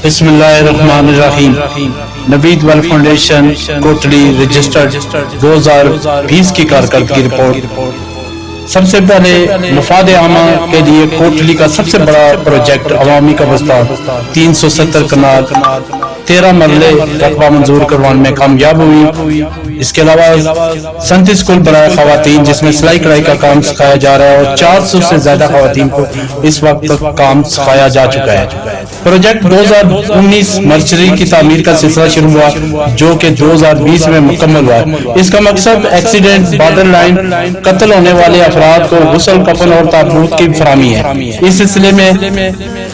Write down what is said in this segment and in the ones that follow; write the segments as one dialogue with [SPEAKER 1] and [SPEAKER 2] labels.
[SPEAKER 1] बिस्मिल्लाहिर्रहमानिर्रहीम। Naveed well foundation Kotli registered 2020 की कारकर्दगी रिपोर्ट। सबसे पहले मुफाद आमा के लिए कोटली का सबसे बड़ा प्रोजेक्ट अवामी का बस्ता 370 कनाल 13 मरले रकबा मंजूर करवाने में कामयाब हुई। इसके अलावा 37 स्कूल बनाए खवातीन जिसमें सिलाई कढ़ाई का काम सिखाया जा रहा है और 400 से ज्यादा खवातीन को इस वक्त तक काम सिखाया जा चुका है। प्रोजेक्ट 2019 मर्चरी की तामीर का सिलसिला शुरू हुआ जो कि 2020 में मुकम्मल हुआ। इसका मकसद एक्सीडेंट, बॉर्डर लाइन, कत्ल होने वाले अफराद को गुस्ल, कफन और ताबूत की फराहमी है। इस सिलसिले में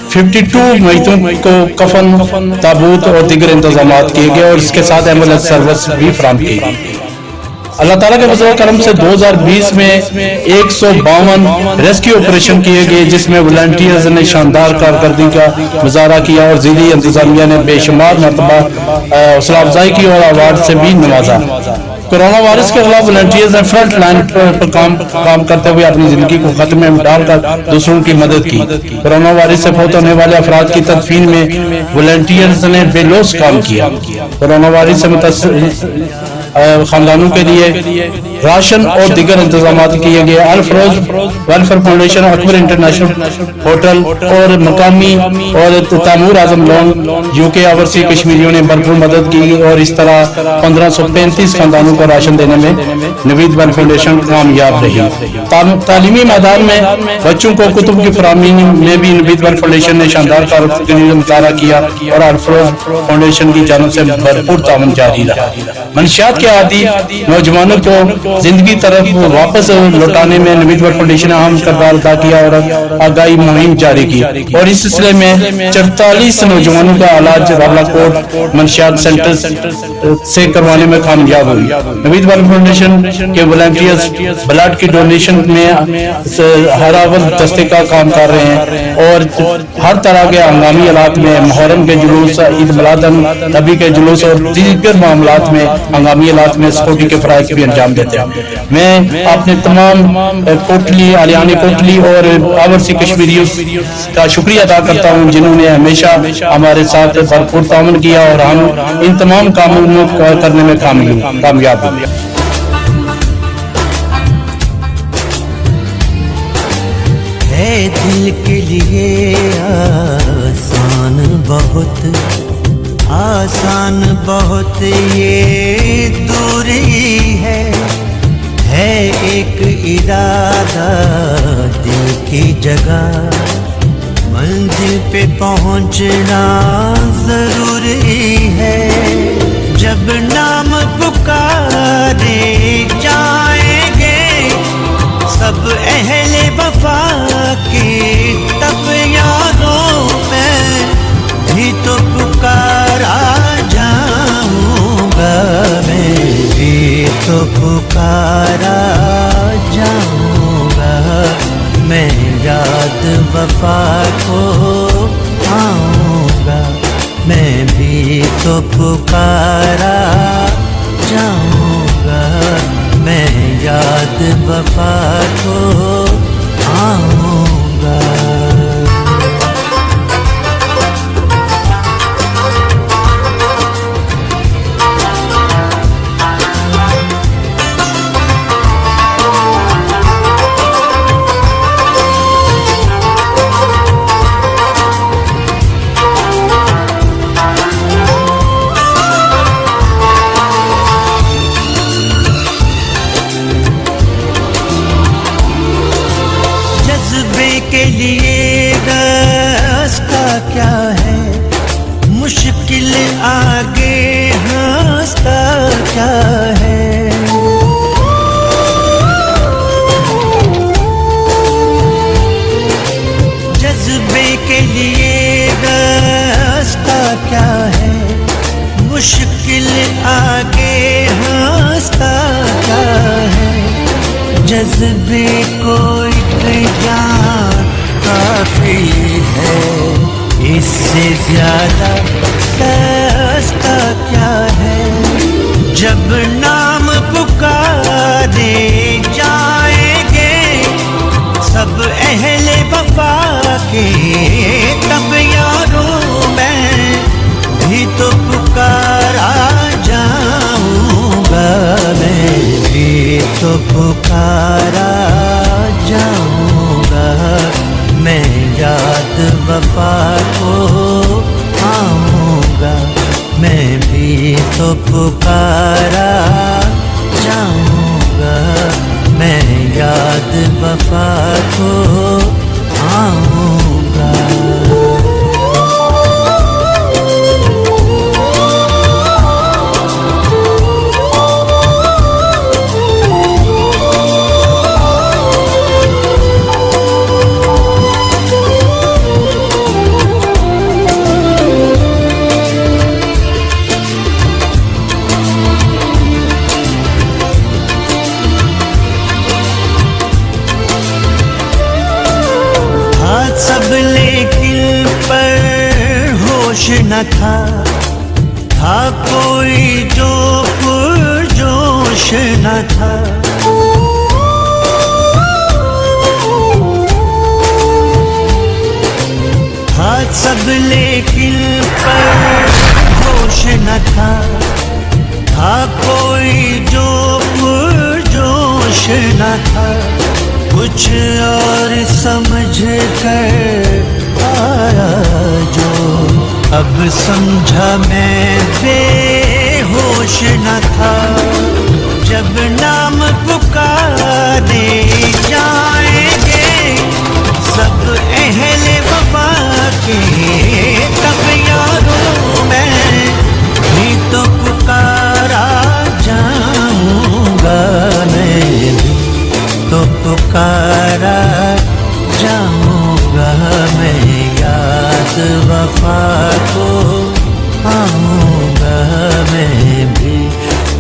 [SPEAKER 1] 52 मईतों को कफन, ताबूत और दीगर इंतजाम किए गए और इसके साथ एम्बुलेंस सर्विस भी फराहम की। अल्लाह ताला के फजल करम से 2020 में 152 रेस्क्यू ऑपरेशन किए गए जिसमें वॉलंटियर्स ने शानदार कारकर्दगी का मुजाहरा किया और जिली इंतजामिया ने बेशुमार मरतबा हौसला अफजाई की और अवार्ड से भी नवाजा। कोरोना वायरस के खिलाफ वॉलंटियर्स ने फ्रंट लाइन पर काम करते हुए अपनी जिंदगी को खतरे में डालकर दूसरों की मदद की। कोरोना वायरस से फौत होने वाले अफराद की तदफीन में वॉलंटियर्स ने बेलौस काम किया। कोरोना वायरस से मुतासिर खानदानों के लिए राशन और दीगर इंतजाम किए गए। अल-फरोज welfare foundation, Akbar international hotel और मकामी और तैमूर आजम लोन यूके ओवरसीज कश्मीरियों ने भरपूर मदद की और इस तरह 1535 खानदानों को राशन देने में नवीद वेल फाउंडेशन कामयाब रही। तालीमी मैदान में बच्चों को कुतुब की फराहमी में भी नवीद वेल फाउंडेशन ने शानदार कारकर्दगी का मुजाहरा किया और अल-फरोज फाउंडेशन की जानिब से भरपूर ताउन जारी रहा। मंशियात के आदि नौजवानों को जिंदगी तरफ वापस लौटाने में नवीद वेल फाउंडेशन ने अहम किरदार अदा किया और आगाही मुहिम जारी की और इस सिलसिले में 44 नौजवानों का इलाज रावलाकोट मंशियात सेंटर से करवाने में कामयाब हुई। नवीद वेल फाउंडेशन के वॉलंटियर्स ब्लड की डोनेशन में हर वक्त दस्ते का काम कर रहे हैं और हर तरह के हंगामी हालात में मुहर्रम के जुलूस, ईद मिलादन नबी के जुलूस और दीगर मामलात में हंगामी हालात में सिक्योरिटी के फराइज भी अंजाम देते हैं। मैं अपने तमाम कोटली, आलियानी कोटली और ओवरसीज कश्मीरियों का शुक्रिया अदा करता हूँ जिन्होंने हमेशा हमारे साथ भरपूर ताउन किया और हम इन तमाम कामों को करने में कामयाब हुए।
[SPEAKER 2] है दिल के लिए आसान बहुत ये दूरी है एक इरादा दिल की जगह मंजिल पे पहुंचना जरूरी है। जब नाम पुकारे जाएंगे सब अहले वफा के तब यारों में भी तो पुकारा जाऊंगा, मैं भी तो पुकारा जाऊंगा, मैं याद वफा को आऊंगा, मैं भी तो पुकारा जाऊंगा, मैं याद वफा को आऊंगा। के लिए रास्ता क्या है, मुश्किल आगे रास्ता क्या है। जज्बे के लिए रास्ता क्या है, मुश्किल आगे रास्ता क्या है। जज्बे को इत्मीनान काफी है, इससे ज्यादा रास्ता क्या है। जब नाम पुकारे जाएंगे सब अहले वफा के तब यारों में पुकारा जाऊंगा मैं, याद वफा को आऊंगा। सब लेकिन पर होश न था कोई जो पुरजोश न था। सब लेकिन पर होश न था कोई जो पुरजोश न था। कुछ और समझ कर आया जो, अब समझा मैं बेहोश न था। जब नाम पुकारे जाएंगे सब अहले वफा के, तब यारों मैं भी तो पुकारा जाऊंगा, मैं तो पुकारा जाऊंगा मैं, याद वफा को आऊंगा मैं भी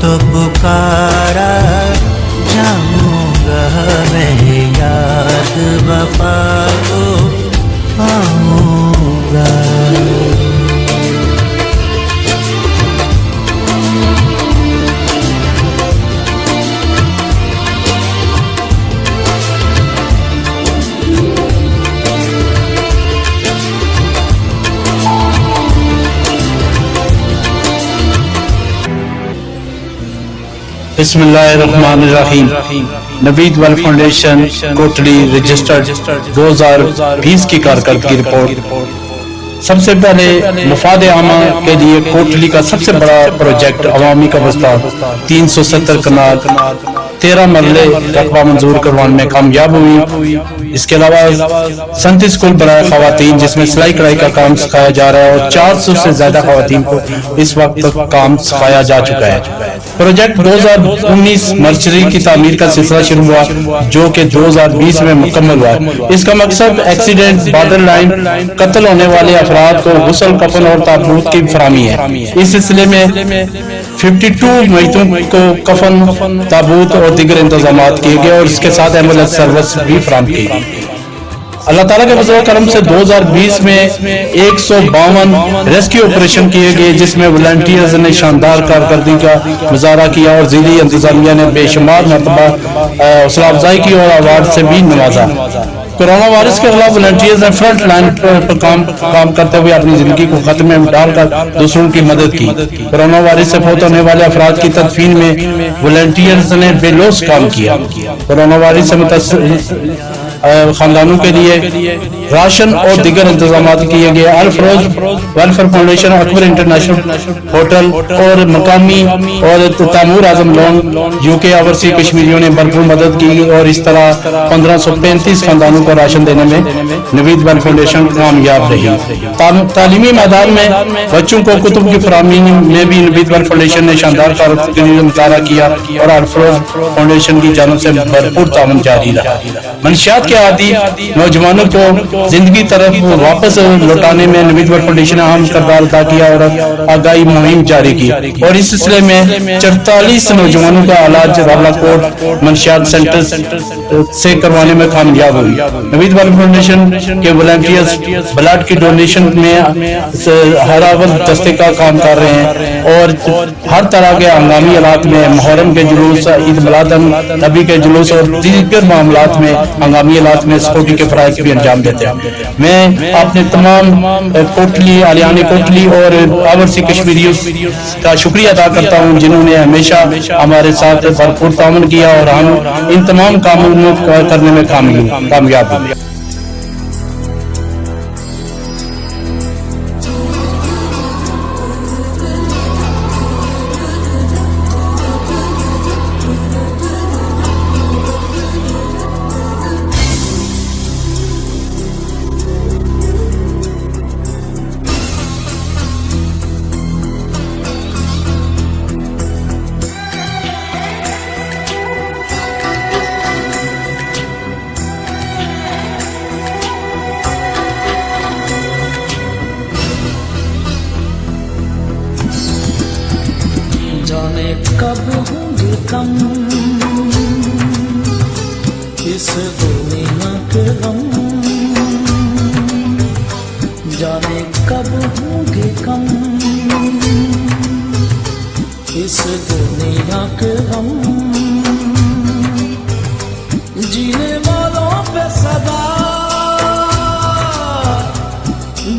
[SPEAKER 2] तो पुकारा जाऊंगा मैं, याद वफा को आऊंगा।
[SPEAKER 1] बिस्मिल्लाहिर्रहमानिर्रहीम। Naveed wealth foundation Kotli registered 2020 की कारकर्दगी रिपोर्ट। सबसे पहले मुफाद आमा के लिए कोटली का सबसे बड़ा प्रोजेक्ट अवामी का बस्ता 370 कनाल 13 मरले रकबा मंजूर करवाने में कामयाब हुई। इसके अलावा 37 स्कूल बनाए खवातीन जिसमें सिलाई कढ़ाई का काम सिखाया जा रहा है और 400 से ज्यादा खवातीन को इस वक्त तक काम सिखाया जा चुका है। प्रोजेक्ट 2019 मर्चरी की तामीर का सिलसिला शुरू हुआ जो कि 2020 में मुकम्मल हुआ। इसका मकसद एक्सीडेंट, बादल लाइन, कत्ल होने वाले अफराद को गुस्ल, कफन और ताबूत की फराहमी है। इस सिलसिले में 52 मईतों को कफन, ताबूत और दीगर इंतजाम किए गए और इसके साथ एम्बुलेंस सर्विस भी फराहम की। अल्लाह ताला के फजल करम से 2020 में 152 रेस्क्यू ऑपरेशन किए गए जिसमें वॉलंटियर्स ने शानदार कारकर्दगी का मुजाहरा किया और जिली इंतजामिया ने बेशुमार मरतबा हौसला अफजाई की और अवार्ड से भी नवाजा। कोरोना वायरस के खिलाफ वॉलंटियर्स ने फ्रंट लाइन पर काम करते हुए अपनी जिंदगी को खतरे में डालकर दूसरों की मदद की। कोरोना वायरस से फौत होने वाले अफराद की तदफीन में वॉलंटियर्स ने बेलोस काम किया। कोरोना वायरस से मुतासिर खानदानों के लिए राशन और दीगर इंतजाम किए गए। अल-फरोज welfare foundation, Akbar international hotel और मकामी और तैमूर आजम लोन यूके ओवरसी कश्मीरियों ने भरपूर मदद की और इस तरह 1535 खानदानों को राशन देने में नवीद वेलफेयर फाउंडेशन कामयाब रही। तालीमी मैदान में बच्चों को कुतुब की फराहमी में भी नवीद वेलफेयर फाउंडेशन ने शानदार कारकर्दगी मुतारा किया और अल-फरोज फाउंडेशन की जानब से भरपूर ताउन जारी रहा। मंशियात के आदि नौजवानों को जिंदगी तरफ वापस लौटाने में नवीद वेलफेयर फाउंडेशन ने अहम किरदार अदा किया और आगाही मुहिम जारी की और इस सिलसिले में 44 नौजवानों का इलाज रावलाकोट मंशियात सेंटर से करवाने में कामयाब हुई। नवीद वेलफेयर फाउंडेशन के वॉलंटियर्स ब्लड की डोनेशन में हर वक्त दस्ते का काम कर रहे हैं और हर तरह के हंगामी हालात में मुहर्रम के जुलूस, ईद मिलादन नबी के जुलूस और दीगर मामलात में हंगामी हालात में सिक्योरिटी के फराइज भी अंजाम देते हैं। मैं अपने तमाम कोटली, आलियानी कोटली और ओवरसी कश्मीरियों का शुक्रिया अदा करता हूँ जिन्होंने हमेशा हमारे साथ भरपूर ताउन किया और हम इन तमाम कामों को करने में कामयाब हुए।
[SPEAKER 3] कब होंगे कम इस दुनिया के गम, जाने कब होंगे कम इस दुनिया के गम। जीने वालों पे सदा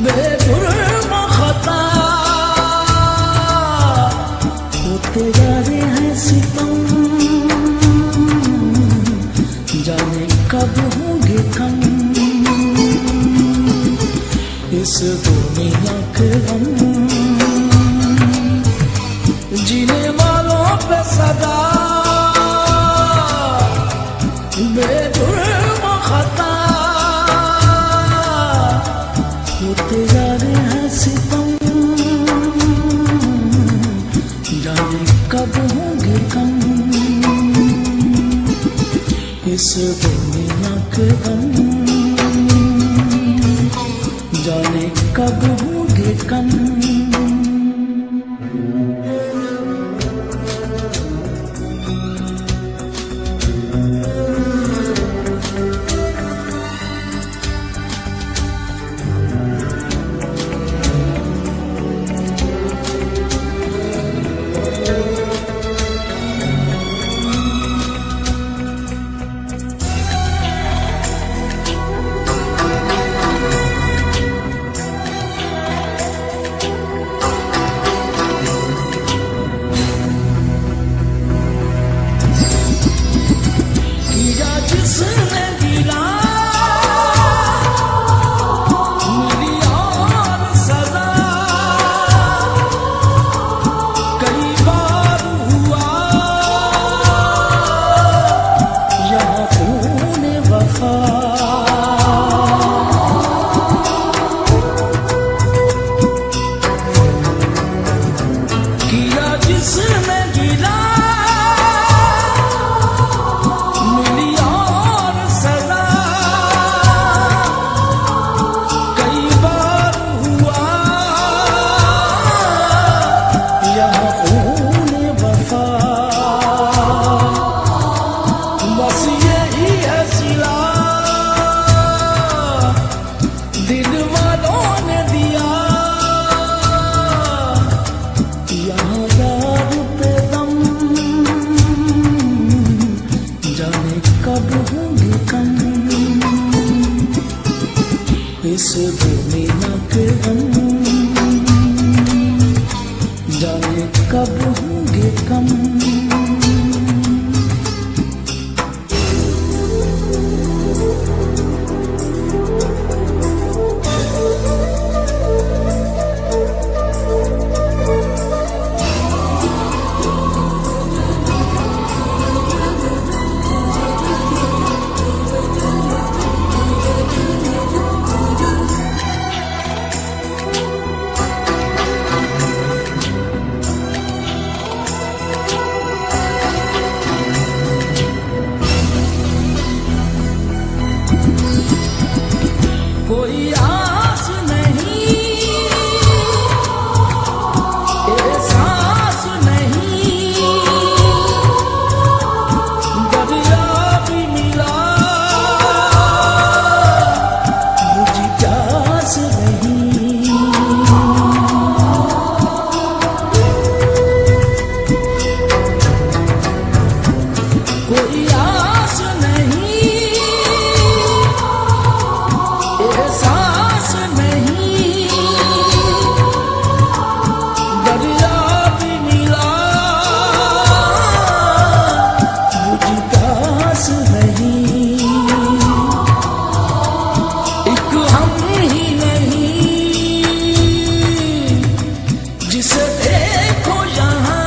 [SPEAKER 3] बेजुर्म खता होते जा रहे हैं सितम, जाने कब होंगे कम इस दुनिया के गम। जीने वालों पे सदा बेजुर्म खता होते जा रहे हैं सितम, जाने कब होंगे कम इस दुनिया के गम, जाने कब होंगे कम। इस दुनिया के गम, जाने कब होंगे कम। कोई आस नहीं, एहसास नहीं, दरिया भी मिला मुझे प्यास नहीं। कोई आस नहीं, एहसास नहीं, दरिया भी मिला मुझे प्यास नहीं। एक हम ही नहीं जिसे देखो यहाँ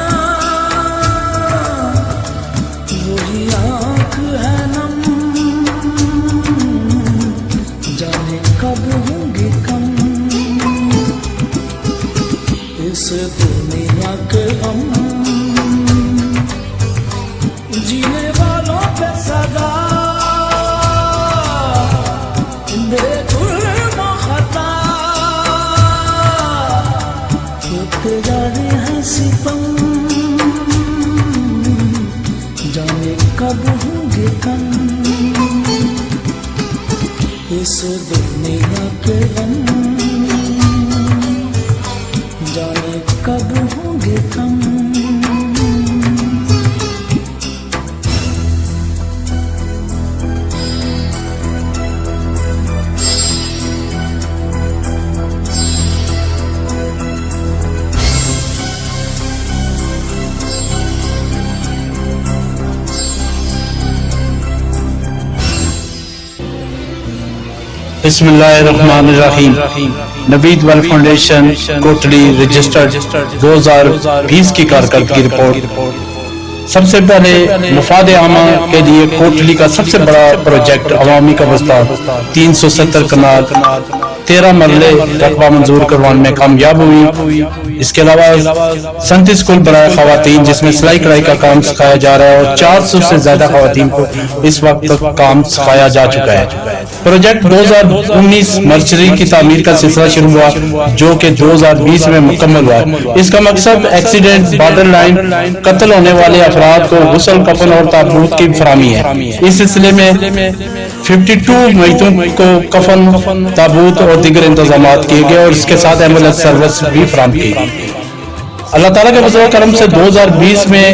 [SPEAKER 3] वही आँख है नम, जाने कब होंगे कम इस दुनिया के गम। जीने वालों पे सदा बेजुर्म खता होते जा रहे हैं सितम, होंगे कम इस दुनिया के गम, जाने कब होंगे कम।
[SPEAKER 1] बिस्मिल्लाहिर्रहमानिर्रहीम। Naveed well foundation Kotli registered 2020 की कारकर्दगी रिपोर्ट। सबसे पहले मुफाद आमा के लिए कोटली का सबसे बड़ा प्रोजेक्ट अवामी का बस्ता 370 कनाल 13 मरले रकबा मंजूर करवाने में कामयाब हुई। इसके अलावा 37 स्कूल बनाए खवातीन जिसमें सिलाई कढ़ाई का काम सिखाया जा रहा है और 400 से ज्यादा खवातीन को इस वक्त तक काम सिखाया जा चुका है। प्रोजेक्ट 2019 मर्चरी की तामीर का सिलसिला शुरू हुआ जो कि 2020 में मुकम्मल हुआ। इसका मकसद एक्सीडेंट, बॉर्डर लाइन, कत्ल होने वाले अफराद को गुस्ल, कफन और ताबूत की फरामी है। इस सिलसिले में 52 मईतों को कफन, ताबूत और दीगर इंतजाम किए गए और इसके साथ एम्बुलेंस सर्विस भी फराम की गई। अल्लाह ताला के फजल करम से 2020 में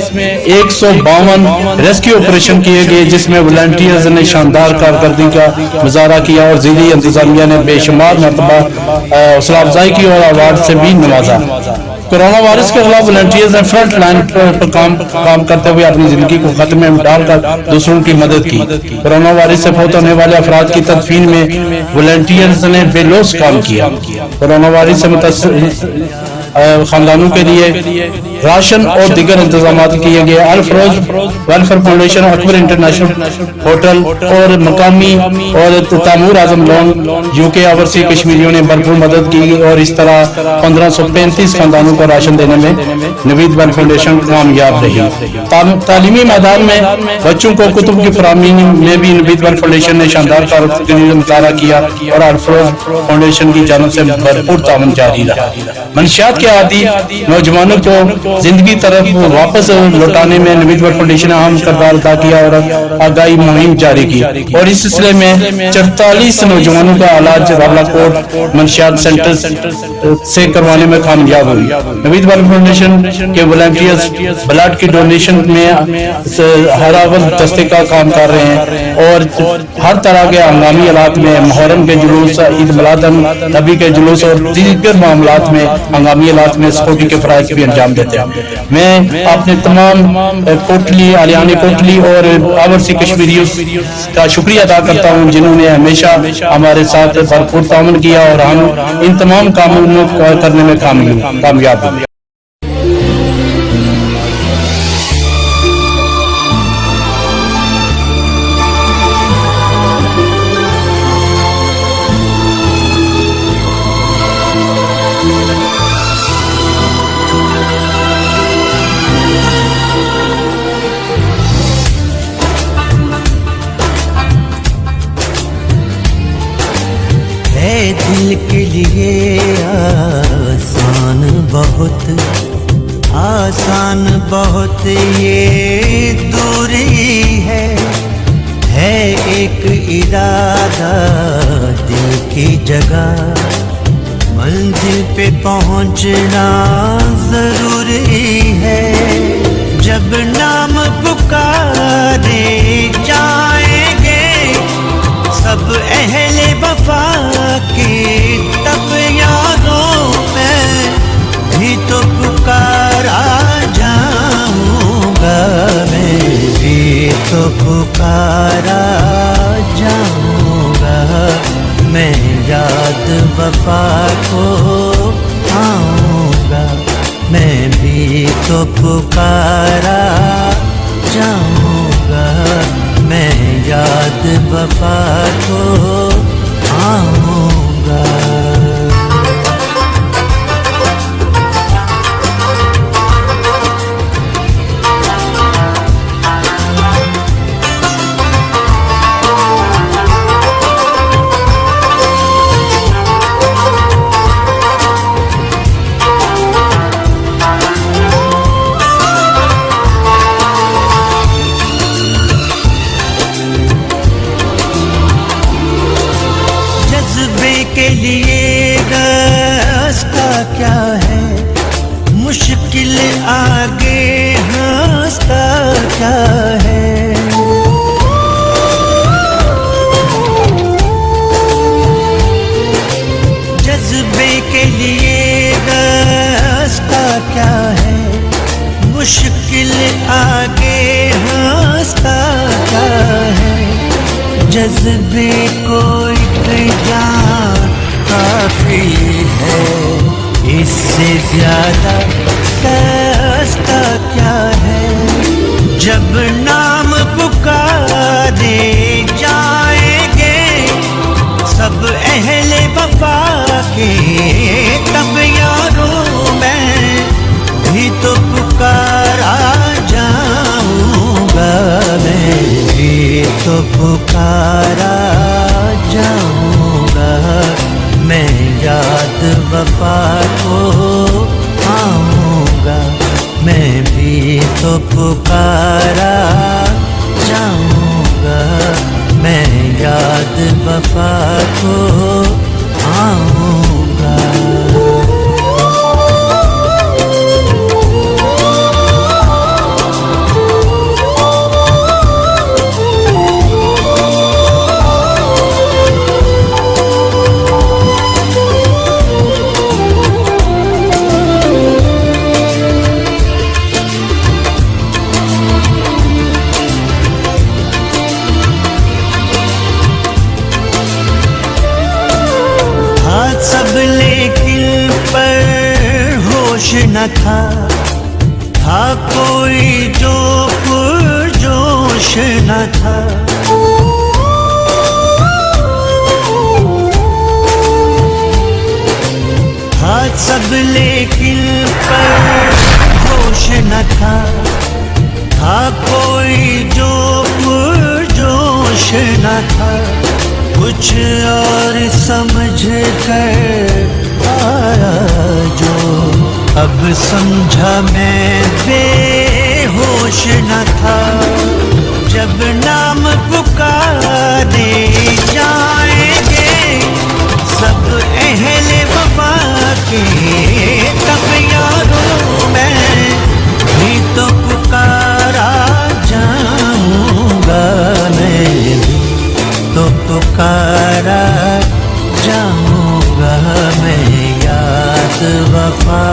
[SPEAKER 1] 152 रेस्क्यू ऑपरेशन किए गए जिसमें वॉलंटियर्स ने शानदार कारकर्दगी का मुजाहरा किया और जिली इंतजामिया ने बेशुमार मरतबा हौसला अफजाई की और अवार्ड से भी नवाजा। कोरोना वायरस के खिलाफ वॉलंटियर्स ने फ्रंट लाइन पर काम करते हुए अपनी जिंदगी को खतरे में डालकर दूसरों की मदद की। कोरोना वायरस से फौत होने वाले अफराद की तदफीन में वॉलंटियर्स ने बेलौस काम किया। कोरोना वायरस से मुतासिर खानदानों के लिए राशन और दीगर इंतजाम किए गए। अल-फरोज welfare foundation, Akbar international hotel और मकामी और तैमूर आजम लोन यूके ओवरसीज कश्मीरियों ने भरपूर मदद की और इस तरह 1535 खानदानों को राशन देने में नवीद वेल फाउंडेशन कामयाब रही। तालीमी मैदान में बच्चों को कुतुब की फराहमी में भी नवीद वेल फाउंडेशन ने शानदार कारकर्दगी मुतारा किया और अल-फरोज फाउंडेशन की जानिब से भरपूर ताउन जारी रहा। मंशियात के आदि नौजवानों को जिंदगी तरफ वापस लौटाने में नवीद वेल फाउंडेशन ने अहम किरदार अदा किया और आगाही मुहिम जारी की और इस सिलसिले में 44 नौजवानों का इलाज रावलाकोट मंशियात सेंटर से करवाने में कामयाब हुई। नवीद वेल फाउंडेशन के वॉलंटियर्स ब्लड की डोनेशन में हर वक्त दस्ते का काम कर रहे हैं और हर तरह के हंगामी हालात में मुहर्रम के जुलूस, ईद मिलादुन नबी के जुलूस और दीगर मामलात में हंगामी हालात में सिक्योरिटी के फराइज भी अंजाम देते हैं। मैं अपने तमाम कोटली, आलियानी कोटली और ओवरसीज कश्मीरियों का शुक्रिया अदा करता हूं जिन्होंने हमेशा हमारे साथ भरपूर ताउन किया और हम इन तमाम कामों को करने में कामयाब हुए।
[SPEAKER 2] दिल के लिए आसान बहुत ये दूरी है एक इरादा दिल की जगह मंजिल पे पहुंचना जरूरी है। जब नाम पुकारे जाएंगे सब अहले वफा के तब यारों में भी तो पुकारा जाऊंगा, मैं भी तो पुकारा जाऊंगा। मैं याद वफा को आऊंगा, मैं भी तो पुकारा जाऊंगा। मैं याद वफा को आऊंगा। क्या है। जज्बे के लिए रास्ता क्या है, मुश्किल आगे रास्ता क्या है। जज्बे को एक जान काफी है, इससे ज्यादा रास्ता क्या है। जब नाम पुकारे जाएंगे सब अहले वफा के, तब यारों मैं भी तो पुकारा जाऊंगा, मैं भी तो पुकारा जाऊंगा। मैं याद वफा को आऊंगा, मैं भी तो पुकारा जाऊंगा। मैं याद वफा को आऊंगा। सब लेकिन पर होश न था कोई जो पुरजोश न था। हाथ सब लेकिन पर होश न था कोई जो पुरजोश न था। कुछ और समझ कर आया जो, अब समझा मैं बेहोश न था। जब नाम पुकारे जाएंगे सब अहले वफा के, तब यारों मैं भी तो पुकारा जाऊंगा, मैं भी तो पुकारा जाऊंगा। मैं याद वफा